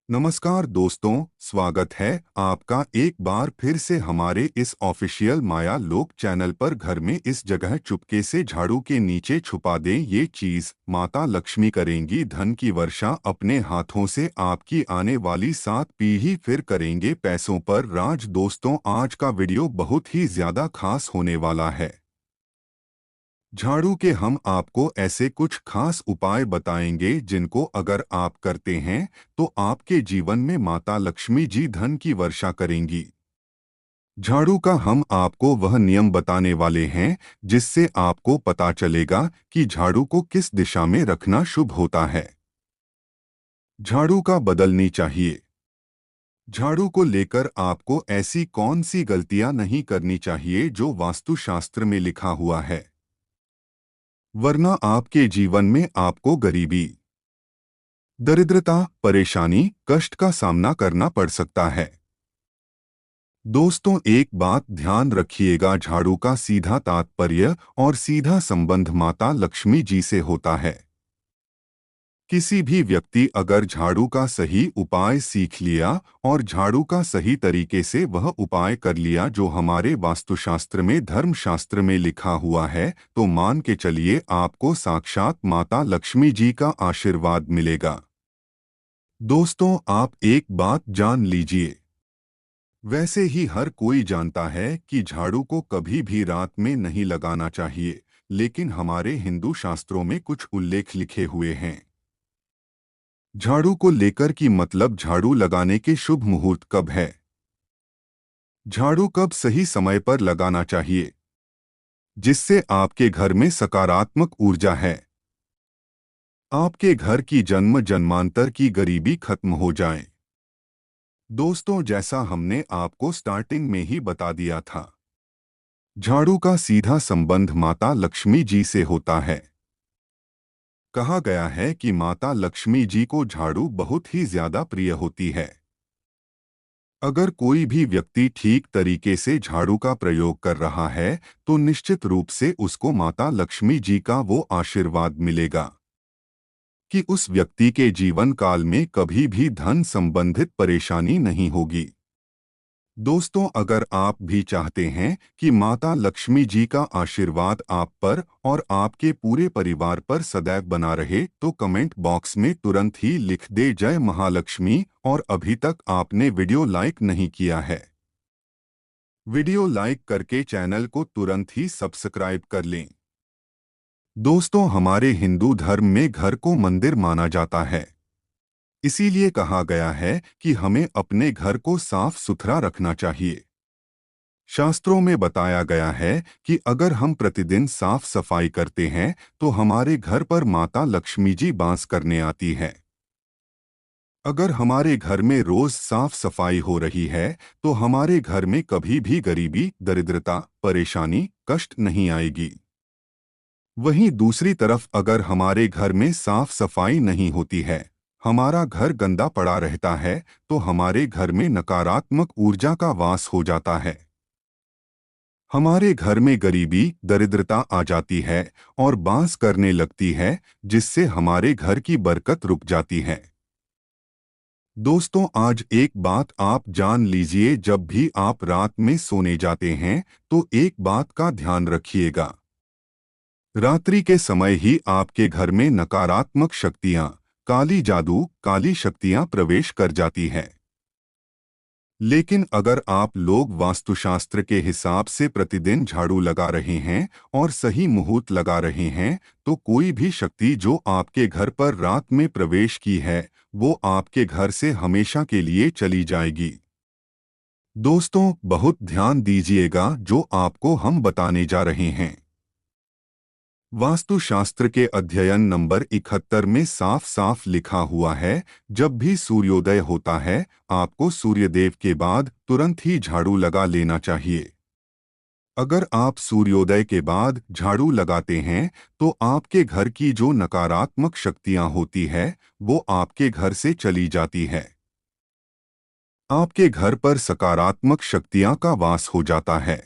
नमस्कार दोस्तों, स्वागत है आपका एक बार फिर से हमारे इस ऑफिशियल माया लोक चैनल पर। घर में इस जगह चुपके से झाड़ू के नीचे छुपा दें ये चीज, माता लक्ष्मी करेंगी धन की वर्षा अपने हाथों से, आपकी आने वाली 7 पीढ़ी फिर करेंगे पैसों पर राज। दोस्तों, आज का वीडियो बहुत ही ज्यादा खास होने वाला है। झाड़ू के हम आपको ऐसे कुछ खास उपाय बताएंगे जिनको अगर आप करते हैं तो आपके जीवन में माता लक्ष्मी जी धन की वर्षा करेंगी। झाड़ू का हम आपको वह नियम बताने वाले हैं जिससे आपको पता चलेगा कि झाड़ू को किस दिशा में रखना शुभ होता है। झाड़ू का बदलनी चाहिए। झाड़ू को लेकर आपको ऐसी कौन सी गलतियां नहीं करनी चाहिए जो वास्तुशास्त्र में लिखा हुआ है, वरना आपके जीवन में आपको गरीबी, दरिद्रता, परेशानी, कष्ट का सामना करना पड़ सकता है। दोस्तों, एक बात ध्यान रखिएगा, झाड़ू का सीधा तात्पर्य और सीधा संबंध माता लक्ष्मी जी से होता है। किसी भी व्यक्ति अगर झाड़ू का सही उपाय सीख लिया और झाड़ू का सही तरीके से वह उपाय कर लिया जो हमारे वास्तुशास्त्र में, धर्मशास्त्र में लिखा हुआ है, तो मान के चलिए आपको साक्षात माता लक्ष्मी जी का आशीर्वाद मिलेगा। दोस्तों, आप एक बात जान लीजिए, वैसे ही हर कोई जानता है कि झाड़ू को कभी भी रात में नहीं लगाना चाहिए, लेकिन हमारे हिंदू शास्त्रों में कुछ उल्लेख लिखे हुए हैं। झाड़ू को लेकर कि मतलब झाड़ू लगाने के शुभ मुहूर्त कब है, झाड़ू कब सही समय पर लगाना चाहिए जिससे आपके घर में सकारात्मक ऊर्जा है, आपके घर की जन्म जन्मांतर की गरीबी खत्म हो जाए। दोस्तों, जैसा हमने आपको स्टार्टिंग में ही बता दिया था, झाड़ू का सीधा संबंध माता लक्ष्मी जी से होता है। कहा गया है कि माता लक्ष्मी जी को झाड़ू बहुत ही ज्यादा प्रिय होती है। अगर कोई भी व्यक्ति ठीक तरीके से झाड़ू का प्रयोग कर रहा है तो निश्चित रूप से उसको माता लक्ष्मी जी का वो आशीर्वाद मिलेगा कि उस व्यक्ति के जीवन काल में कभी भी धन संबंधित परेशानी नहीं होगी। दोस्तों, अगर आप भी चाहते हैं कि माता लक्ष्मी जी का आशीर्वाद आप पर और आपके पूरे परिवार पर सदैव बना रहे तो कमेंट बॉक्स में तुरंत ही लिख दे जय महालक्ष्मी। और अभी तक आपने वीडियो लाइक नहीं किया है, वीडियो लाइक करके चैनल को तुरंत ही सब्सक्राइब कर लें। दोस्तों, हमारे हिंदू धर्म में घर को मंदिर माना जाता है, इसीलिए कहा गया है कि हमें अपने घर को साफ सुथरा रखना चाहिए। शास्त्रों में बताया गया है कि अगर हम प्रतिदिन साफ सफाई करते हैं तो हमारे घर पर माता लक्ष्मी जी वास करने आती है। अगर हमारे घर में रोज साफ सफाई हो रही है तो हमारे घर में कभी भी गरीबी, दरिद्रता, परेशानी, कष्ट नहीं आएगी। वहीं दूसरी तरफ अगर हमारे घर में साफ सफाई नहीं होती है, हमारा घर गंदा पड़ा रहता है, तो हमारे घर में नकारात्मक ऊर्जा का वास हो जाता है। हमारे घर में गरीबी, दरिद्रता आ जाती है और बांस करने लगती है, जिससे हमारे घर की बरकत रुक जाती है। दोस्तों, आज एक बात आप जान लीजिए, जब भी आप रात में सोने जाते हैं तो एक बात का ध्यान रखिएगा, रात्रि के समय ही आपके घर में नकारात्मक शक्तियां, काली जादू, काली शक्तियां प्रवेश कर जाती हैं। लेकिन अगर आप लोग वास्तुशास्त्र के हिसाब से प्रतिदिन झाड़ू लगा रहे हैं और सही मुहूर्त लगा रहे हैं तो कोई भी शक्ति जो आपके घर पर रात में प्रवेश की है वो आपके घर से हमेशा के लिए चली जाएगी। दोस्तों, बहुत ध्यान दीजिएगा जो आपको हम बताने जा रहे हैं। वास्तुशास्त्र के अध्ययन नंबर 71 में साफ साफ लिखा हुआ है, जब भी सूर्योदय होता है आपको सूर्यदेव के बाद तुरंत ही झाड़ू लगा लेना चाहिए। अगर आप सूर्योदय के बाद झाड़ू लगाते हैं तो आपके घर की जो नकारात्मक शक्तियां होती है वो आपके घर से चली जाती है, आपके घर पर सकारात्मक शक्तियां का वास हो जाता है।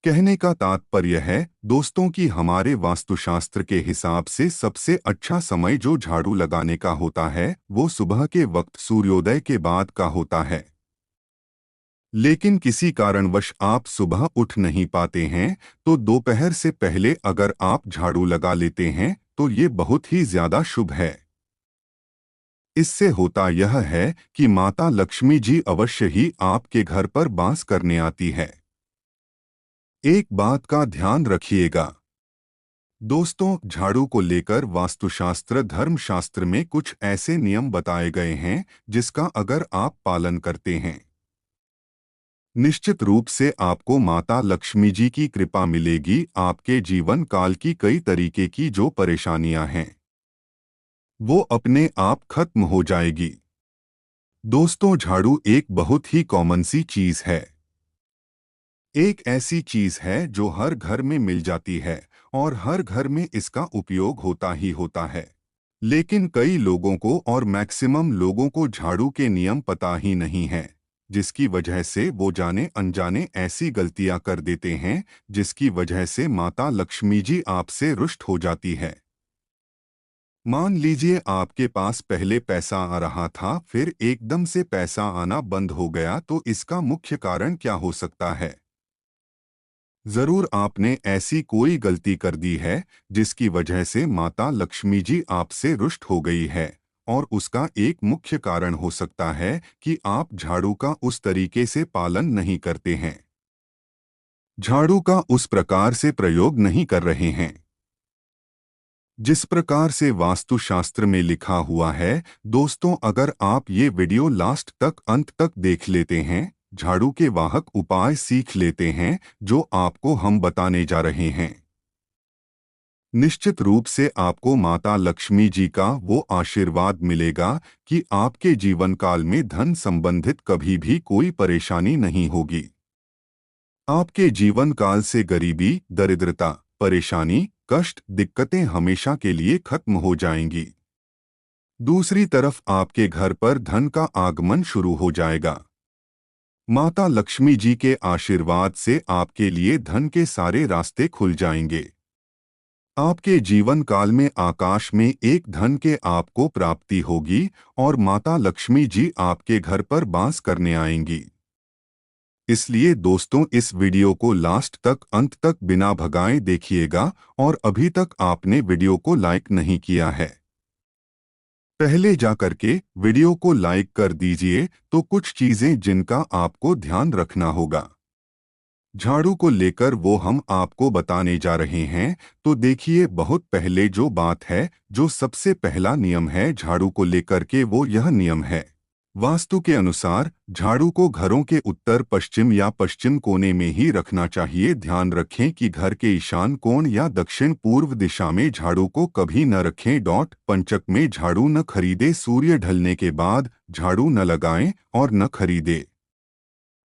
कहने का तात्पर्य है दोस्तों कि हमारे वास्तुशास्त्र के हिसाब से सबसे अच्छा समय जो झाड़ू लगाने का होता है वो सुबह के वक्त सूर्योदय के बाद का होता है। लेकिन किसी कारणवश आप सुबह उठ नहीं पाते हैं तो दोपहर से पहले अगर आप झाड़ू लगा लेते हैं तो ये बहुत ही ज्यादा शुभ है। इससे होता यह है कि माता लक्ष्मी जी अवश्य ही आपके घर पर वास करने आती है। एक बात का ध्यान रखिएगा दोस्तों, झाड़ू को लेकर वास्तुशास्त्र धर्मशास्त्र में कुछ ऐसे नियम बताए गए हैं जिसका अगर आप पालन करते हैं निश्चित रूप से आपको माता लक्ष्मी जी की कृपा मिलेगी। आपके जीवन काल की कई तरीके की जो परेशानियां हैं वो अपने आप खत्म हो जाएगी। दोस्तों, झाड़ू एक बहुत ही कॉमन सी चीज है। एक ऐसी चीज है जो हर घर में मिल जाती है और हर घर में इसका उपयोग होता ही होता है। लेकिन कई लोगों को और मैक्सिमम लोगों को झाड़ू के नियम पता ही नहीं है, जिसकी वजह से वो जाने अनजाने ऐसी गलतियां कर देते हैं जिसकी वजह से माता लक्ष्मी जी आपसे रुष्ट हो जाती है। मान लीजिए आपके पास पहले पैसा आ रहा था, फिर एकदम से पैसा आना बंद हो गया, तो इसका मुख्य कारण क्या हो सकता है? जरूर आपने ऐसी कोई गलती कर दी है जिसकी वजह से माता लक्ष्मी जी आपसे रुष्ट हो गई है। और उसका एक मुख्य कारण हो सकता है कि आप झाड़ू का उस तरीके से पालन नहीं करते हैं, झाड़ू का उस प्रकार से प्रयोग नहीं कर रहे हैं जिस प्रकार से वास्तुशास्त्र में लिखा हुआ है। दोस्तों, अगर आप ये वीडियो लास्ट तक अंत तक देख लेते हैं, झाड़ू के वाहक उपाय सीख लेते हैं जो आपको हम बताने जा रहे हैं, निश्चित रूप से आपको माता लक्ष्मी जी का वो आशीर्वाद मिलेगा कि आपके जीवन काल में धन संबंधित कभी भी कोई परेशानी नहीं होगी। आपके जीवन काल से गरीबी, दरिद्रता, परेशानी, कष्ट, दिक्कतें हमेशा के लिए खत्म हो जाएंगी। दूसरी तरफ आपके घर पर धन का आगमन शुरू हो जाएगा। माता लक्ष्मी जी के आशीर्वाद से आपके लिए धन के सारे रास्ते खुल जाएंगे। आपके जीवन काल में आकाश में एक धन के आपको प्राप्ति होगी और माता लक्ष्मी जी आपके घर पर वास करने आएंगी। इसलिए दोस्तों, इस वीडियो को लास्ट तक अंत तक बिना भगाए देखिएगा। और अभी तक आपने वीडियो को लाइक नहीं किया है, पहले जाकर के वीडियो को लाइक कर दीजिए। तो कुछ चीजें जिनका आपको ध्यान रखना होगा झाड़ू को लेकर वो हम आपको बताने जा रहे हैं। तो देखिए, बहुत पहले जो बात है, जो सबसे पहला नियम है झाड़ू को लेकर के, वो यह नियम है वास्तु के अनुसार झाड़ू को घरों के उत्तर पश्चिम या पश्चिम कोने में ही रखना चाहिए। ध्यान रखें कि घर के ईशान कोण या दक्षिण पूर्व दिशा में झाड़ू को कभी न रखें। पंचक में झाड़ू न खरीदे, सूर्य ढलने के बाद झाड़ू न लगाएं और न खरीदे।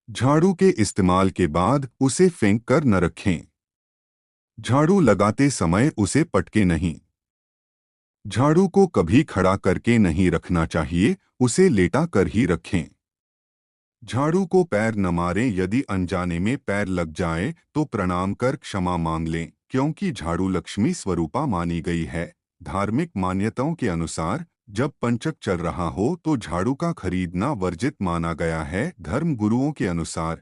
झाड़ू के इस्तेमाल के बाद उसे फेंक कर न रखें। झाड़ू लगाते समय उसे पटके नहीं। झाड़ू को कभी खड़ा करके नहीं रखना चाहिए, उसे लेटा कर ही रखें। झाड़ू को पैर न मारें, यदि अनजाने में पैर लग जाए तो प्रणाम कर क्षमा मांग लें, क्योंकि झाड़ू लक्ष्मी स्वरूपा मानी गई है। धार्मिक मान्यताओं के अनुसार जब पंचक चल रहा हो तो झाड़ू का खरीदना वर्जित माना गया है। धर्म गुरुओं के अनुसार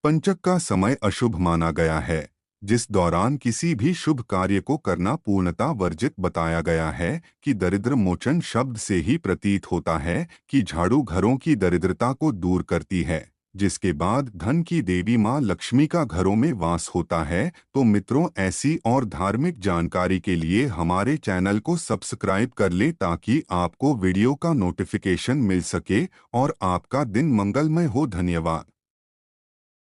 पंचक का समय अशुभ माना गया है, जिस दौरान किसी भी शुभ कार्य को करना पूर्णता वर्जित बताया गया है। कि दरिद्र मोचन शब्द से ही प्रतीत होता है कि झाड़ू घरों की दरिद्रता को दूर करती है, जिसके बाद धन की देवी मां लक्ष्मी का घरों में वास होता है। तो मित्रों, ऐसी और धार्मिक जानकारी के लिए हमारे चैनल को सब्सक्राइब कर लें ताकि आपको वीडियो का नोटिफिकेशन मिल सके और आपका दिन मंगलमय हो। धन्यवाद।